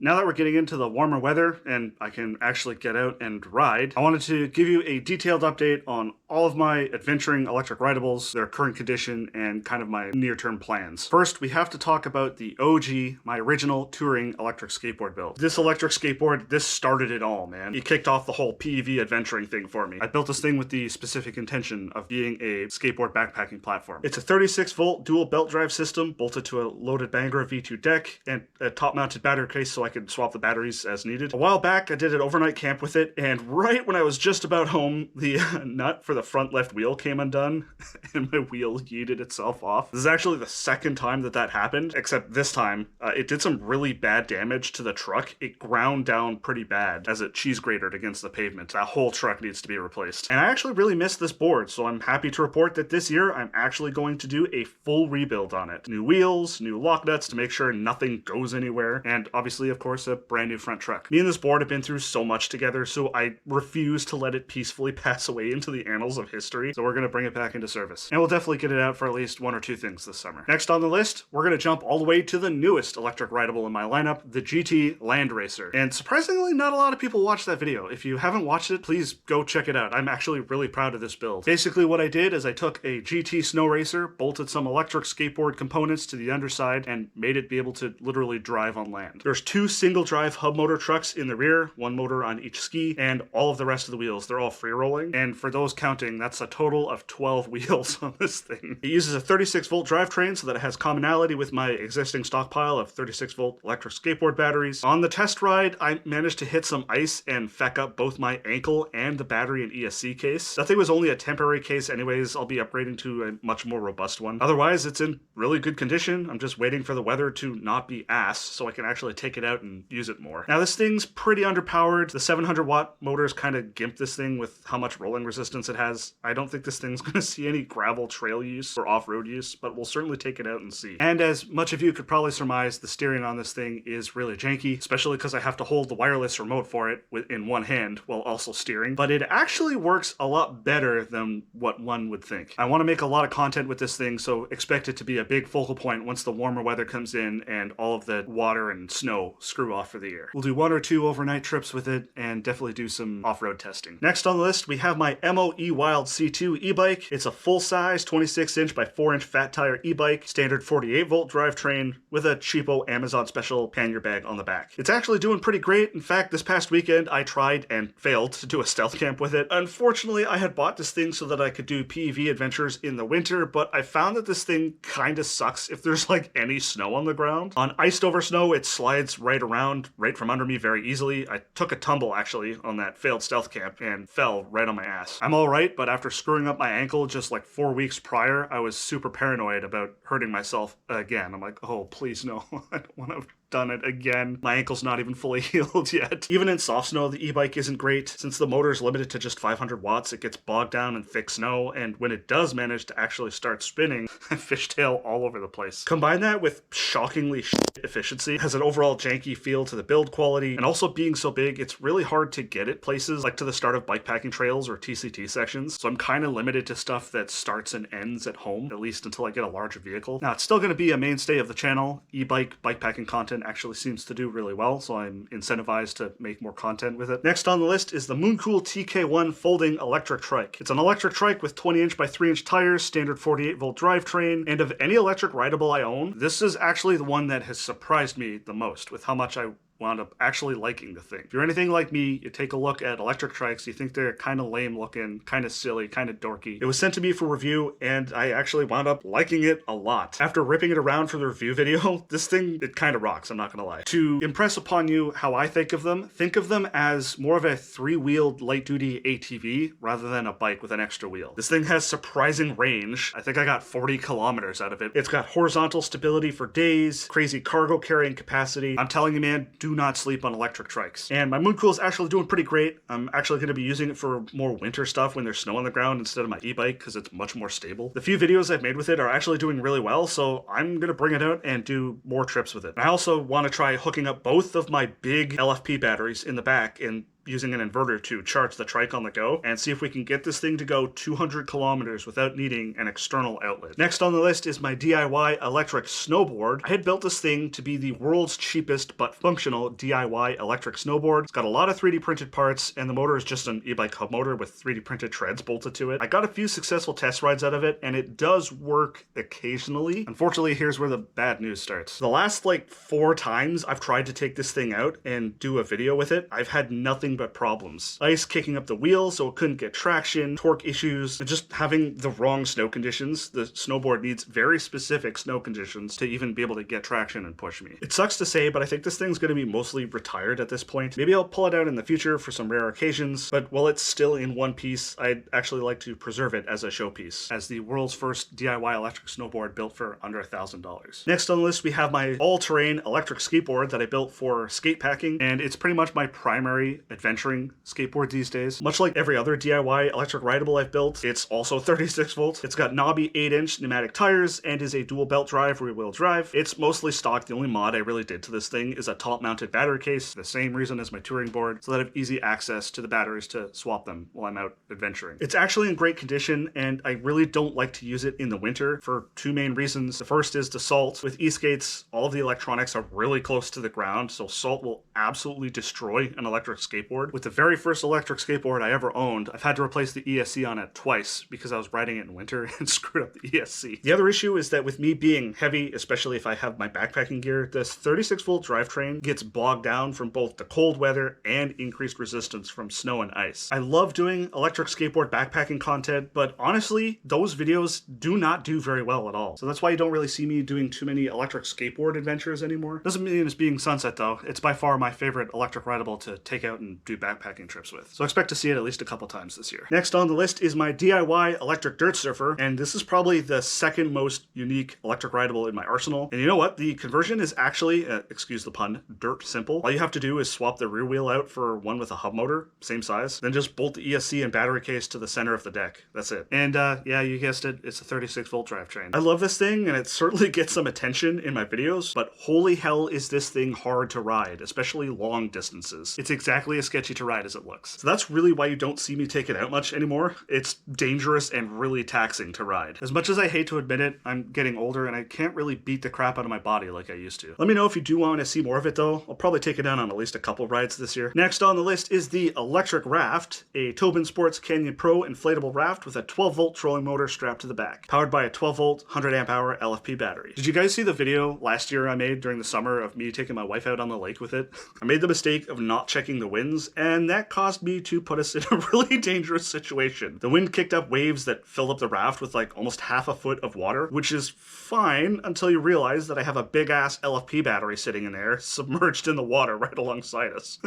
Now that we're getting into the warmer weather and I can actually get out and ride, I wanted to give you a detailed update on all of my adventuring electric rideables, their current condition, and kind of my near-term plans. First, we have to talk about the OG, my original touring electric skateboard build. This electric skateboard, this started it all, man. It kicked off the whole PEV adventuring thing for me. I built this thing with the specific intention of being a skateboard backpacking platform. It's a 36-volt dual belt drive system bolted to a loaded Bangor V2 deck and a top-mounted battery case so I could swap the batteries as needed. A while back, I did an overnight camp with it, and right when I was just about home, the nut for the front left wheel came undone, and my wheel yeeted itself off. This is actually the second time that happened, except this time, it did some really bad damage to the truck. It ground down pretty bad as it cheese grated against the pavement. That whole truck needs to be replaced. And I actually really missed this board, so I'm happy to report that this year, I'm actually going to do a full rebuild on it. New wheels, new lock nuts to make sure nothing goes anywhere, and obviously, of course, a brand new front truck. Me and this board have been through so much together, so I refuse to let it peacefully pass away into the annals of history, so we're going to bring it back into service. And we'll definitely get it out for at least one or two things this summer. Next on the list, we're going to jump all the way to the newest electric rideable in my lineup, the GT Land Racer. And surprisingly, not a lot of people watch that video. If you haven't watched it, please go check it out. I'm actually really proud of this build. Basically what I did is I took a GT snow racer, bolted some electric skateboard components to the underside, and made it be able to literally drive on land. There's two single drive hub motor trucks in the rear, one motor on each ski, and all of the rest of the wheels, they're all free rolling. And for those counting, that's a total of 12 wheels on this thing. It uses a 36-volt drivetrain so that it has commonality with my existing stockpile of 36-volt electric skateboard batteries. On the test ride, I managed to hit some ice and feck up both my ankle and the battery and ESC case. That thing was only a temporary case anyways. I'll be upgrading to a much more robust one. Otherwise, it's in really good condition. I'm just waiting for the weather to not be ass so I can actually take it out and use it more. Now, this thing's pretty underpowered. The 700-watt motors kind of gimp this thing with how much rolling resistance it has. I don't think this thing's going to see any gravel trail use or off-road use, but we'll certainly take it out and see. And as much of you could probably surmise, the steering on this thing is really janky, especially because I have to hold the wireless remote for it in one hand while also steering, but it actually works a lot better than what one would think. I want to make a lot of content with this thing, so expect it to be a big focal point once the warmer weather comes in and all of the water and snow screw off for the year. We'll do one or two overnight trips with it and definitely do some off-road testing. Next on the list, we have my Emmo E-Wild C2 e-bike. It's a full-size 26-inch by 4-inch fat tire e-bike, standard 48-volt drivetrain with a cheapo Amazon special pannier bag on the back. It's actually doing pretty great. In fact, this past weekend, I tried and failed to do a stealth camp with it. Unfortunately, I had bought this thing so that I could do PEV adventures in the winter, but I found that this thing kind of sucks if there's like any snow on the ground. On iced over snow, it slides right around, right from under me very easily. I took a tumble actually on that failed stealth camp and fell right on my ass. I'm all right, but after screwing up my ankle just like 4 weeks prior, I was super paranoid about hurting myself again. I'm like, oh, please no, I don't want to done it again. My ankle's not even fully healed yet. Even in soft snow, the e-bike isn't great. Since the motor is limited to just 500 watts, it gets bogged down in thick snow, and when it does manage to actually start spinning, I fishtail all over the place. Combine that with shockingly efficiency, has an overall janky feel to the build quality, and also being so big, it's really hard to get it places like to the start of bikepacking trails or TCT sections, so I'm kind of limited to stuff that starts and ends at home, at least until I get a larger vehicle. Now, it's still going to be a mainstay of the channel. E-bike bikepacking content actually seems to do really well, so I'm incentivized to make more content with it. Next on the list is the Mooncool TK1 folding electric trike. It's an electric trike with 20-inch by 3-inch tires, standard 48-volt drivetrain, and of any electric rideable I own, this is actually the one that has surprised me the most with how much I wound up actually liking the thing. If you're anything like me, you take a look at electric trikes, you think they're kind of lame looking, kind of silly, kind of dorky. It was sent to me for review, and I actually wound up liking it a lot. After ripping it around for the review video, this thing, it kind of rocks, I'm not gonna lie. To impress upon you how I think of them as more of a 3-wheeled light-duty ATV rather than a bike with an extra wheel. This thing has surprising range. I think I got 40 kilometers out of it. It's got horizontal stability for days, crazy cargo carrying capacity. I'm telling you, man, do not sleep on electric trikes. And my Mooncool is actually doing pretty great. I'm actually going to be using it for more winter stuff when there's snow on the ground instead of my e-bike because it's much more stable. The few videos I've made with it are actually doing really well, so I'm going to bring it out and do more trips with it. I also want to try hooking up both of my big LFP batteries in the back and using an inverter to charge the trike on the go and see if we can get this thing to go 200 kilometers without needing an external outlet. Next on the list is my DIY electric snowboard. I had built this thing to be the world's cheapest but functional DIY electric snowboard. It's got a lot of 3D printed parts and the motor is just an e-bike hub motor with 3D printed treads bolted to it. I got a few successful test rides out of it and it does work occasionally. Unfortunately, here's where the bad news starts. The last like 4 times I've tried to take this thing out and do a video with it, I've had nothing but problems. Ice kicking up the wheel so it couldn't get traction, torque issues, and just having the wrong snow conditions. The snowboard needs very specific snow conditions to even be able to get traction and push me. It sucks to say, but I think this thing's going to be mostly retired at this point. Maybe I'll pull it out in the future for some rare occasions, but while it's still in one piece, I'd actually like to preserve it as a showpiece, as the world's first DIY electric snowboard built for under $1,000. Next on the list, we have my all-terrain electric skateboard that I built for skate packing, and it's pretty much my primary adventuring skateboard these days. Much like every other DIY electric rideable I've built, it's also 36 volts. It's got knobby 8-inch pneumatic tires and is a dual belt drive, rear wheel drive. It's mostly stock. The only mod I really did to this thing is a top mounted battery case, the same reason as my touring board, so that I have easy access to the batteries to swap them while I'm out adventuring. It's actually in great condition and I really don't like to use it in the winter for 2 main reasons. The first is the salt. With e-skates, all of the electronics are really close to the ground, so salt will absolutely destroy an electric skateboard. With the very first electric skateboard I ever owned, I've had to replace the ESC on it twice because I was riding it in winter and screwed up the ESC. The other issue is that with me being heavy, especially if I have my backpacking gear, this 36 volt drivetrain gets bogged down from both the cold weather and increased resistance from snow and ice. I love doing electric skateboard backpacking content, but honestly, those videos do not do very well at all. So that's why you don't really see me doing too many electric skateboard adventures anymore. Doesn't mean it's being sunset though. It's by far my favorite electric rideable to take out and do backpacking trips with. So expect to see it at least a couple times this year. Next on the list is my DIY electric Dirtsurfer, and this is probably the second most unique electric rideable in my arsenal. And you know what? The conversion is actually, excuse the pun, dirt simple. All you have to do is swap the rear wheel out for one with a hub motor, same size, then just bolt the ESC and battery case to the center of the deck. That's it. And yeah, you guessed it, it's a 36 volt drivetrain. I love this thing and it certainly gets some attention in my videos, but holy hell is this thing hard to ride, especially long distances. It's exactly as sketchy to ride as it looks. So that's really why you don't see me take it out much anymore. It's dangerous and really taxing to ride. As much as I hate to admit it, I'm getting older and I can't really beat the crap out of my body like I used to. Let me know if you do want to see more of it though. I'll probably take it down on at least a couple rides this year. Next on the list is the electric Raft, a Tobin Sports Canyon Pro inflatable raft with a 12 volt trolling motor strapped to the back, powered by a 12 volt 100 amp hour LFP battery. Did you guys see the video last year I made during the summer of me taking my wife out on the lake with it? I made the mistake of not checking the winds and that caused me to put us in a really dangerous situation. The wind kicked up waves that filled up the raft with like almost half a foot of water, which is fine until you realize that I have a big ass LFP battery sitting in there submerged in the water right alongside us.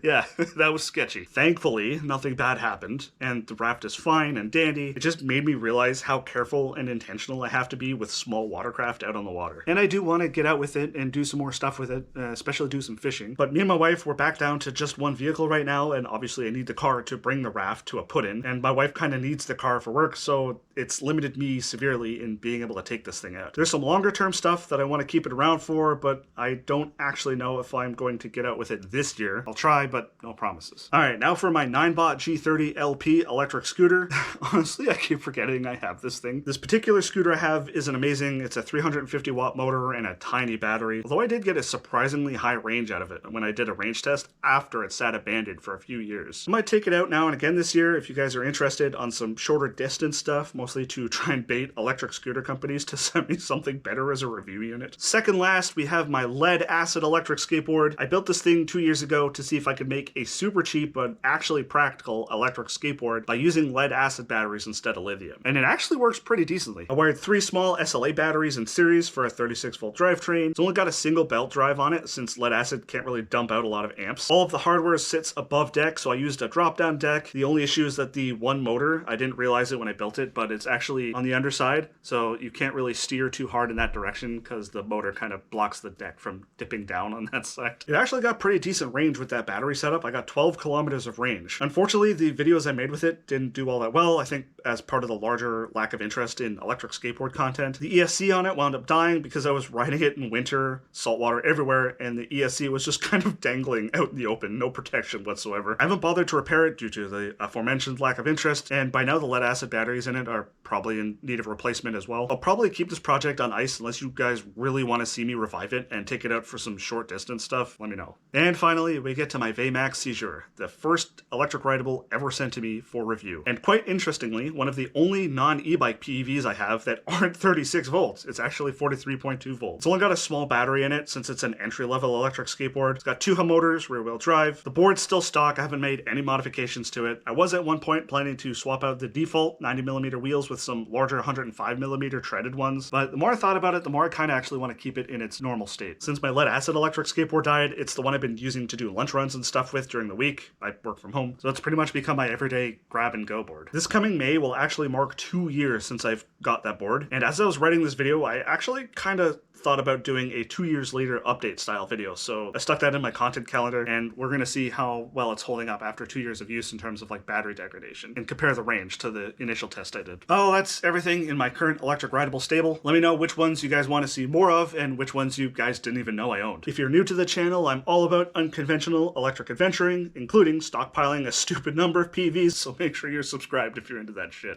Yeah, that was sketchy. Thankfully, nothing bad happened and the raft is fine and dandy. It just made me realize how careful and intentional I have to be with small watercraft out on the water. And I do want to get out with it and do some more stuff with it, especially do some fishing. But me and my wife, we're back down to just one vehicle right now, and obviously I need the car to bring the raft to a put-in, and my wife kind of needs the car for work, so it's limited me severely in being able to take this thing out. There's some longer term stuff that I want to keep it around for, but I don't actually know if I'm going to get out with it this year. I'll try, but no promises. Alright, now for my Ninebot G30LP electric scooter. Honestly, I keep forgetting I have this thing. This particular scooter I have isn't amazing. It's a 350 watt motor and a tiny battery, although I did get a surprisingly high range out of it when I did a range test after it sat abandoned for a few years. I might take it out now and again this year if you guys are interested on some shorter distance stuff, mostly to try and bait electric scooter companies to send me something better as a review unit. Second last, we have my lead acid electric skateboard. I built this thing 2 years ago to see if I could make a super cheap but actually practical electric skateboard by using lead acid batteries instead of lithium. And it actually works pretty decently. I wired 3 small SLA batteries in series for a 36 volt drivetrain. It's only got a single belt drive on it since lead acid can't really dump out a lot of amps. All of the hardware sits above deck, so I used a drop down deck. The only issue is that the one motor, I didn't realize it when I built it, but it's actually on the underside, so you can't really steer too hard in that direction because the motor kind of blocks the deck from dipping down on that side. It actually got pretty decent range with that battery setup. I got 12 kilometers of range. Unfortunately, the videos I made with it didn't do all that well. I think as part of the larger lack of interest in electric skateboard content. The ESC on it wound up dying because I was riding it in winter, saltwater everywhere, and the ESC was just kind of dangling out in the open, no protection protection whatsoever. I haven't bothered to repair it due to the aforementioned lack of interest, and by now the lead acid batteries in it are probably in need of replacement as well. I'll probably keep this project on ice unless you guys really want to see me revive it and take it out for some short distance stuff. Let me know. And finally, we get to my Veymax Cejour, the first electric rideable ever sent to me for review. And quite interestingly, one of the only non-e-bike PEVs I have that aren't 36 volts. It's actually 43.2 volts. It's only got a small battery in it since it's an entry-level electric skateboard. It's got 2 hub motors, rear-wheel drive. The board's still stock. I haven't made any modifications to it. I was at one point planning to swap out the default 90mm wheels with some larger 105mm treaded ones, but the more I thought about it, the more I kind of actually want to keep it in its normal state. Since my lead acid electric skateboard died, it's the one I've been using to do lunch runs and stuff with during the week. I work from home, so it's pretty much become my everyday grab and go board. This coming May will actually mark 2 years since I've got that board, and as I was writing this video, I actually kind of thought about doing a 2 years later update style video, so I stuck that in my content calendar, and we're gonna see how well it's holding up after 2 years of use in terms of like battery degradation, and compare the range to the initial test I did. Oh, that's everything in my current electric rideable stable. Let me know which ones you guys want to see more of, and which ones you guys didn't even know I owned. If you're new to the channel, I'm all about unconventional electric adventuring, including stockpiling a stupid number of PEVs, so make sure you're subscribed if you're into that shit.